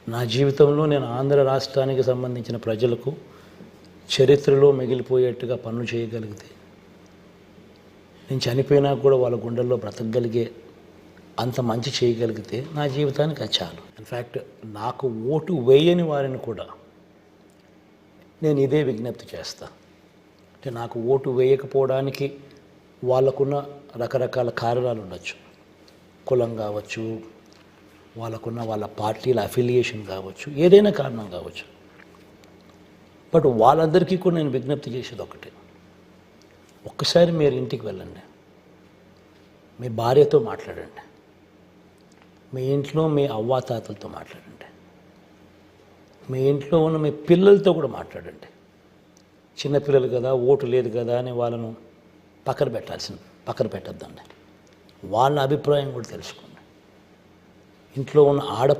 నా జీవితంలో నేను ఆంధ్ర రాష్ట్రానికి సంబంధించిన ప్రజలకు చరిత్రలో మిగిలిపోయేట్టుగా పనులు చేయగలిగితే, నేను చనిపోయినా కూడా వాళ్ళ గుండెల్లో బ్రతకగలిగే అంత మంచి చేయగలిగితే నా జీవితానికి అది చాలు. ఇన్ఫ్యాక్ట్ నాకు ఓటు వేయని వారిని కూడా నేను ఇదే విజ్ఞప్తి చేస్తాను. అంటే నాకు ఓటు వేయకపోవడానికి వాళ్ళకున్న రకరకాల కారణాలు ఉండొచ్చు. కులం కావచ్చు, వాళ్ళ పార్టీల అఫిలియేషన్ కావచ్చు, ఏదైనా కారణం కావచ్చు. బట్ వాళ్ళందరికీ కూడా నేను విజ్ఞప్తి చేసేది ఒకటే, ఒక్కసారి మీరు ఇంటికి వెళ్ళండి, మీ భార్యతో మాట్లాడండి, మీ ఇంట్లో మీ అవ్వాతాతలతో మాట్లాడండి, మీ ఇంట్లో ఉన్న మీ పిల్లలతో కూడా మాట్లాడండి. చిన్నపిల్లలు కదా, ఓటు లేదు కదా అని వాళ్ళను పక్కన పెట్టద్దండి. వాళ్ళ అభిప్రాయం కూడా తెలుసుకోండి. ఇంట్లో ఉన్న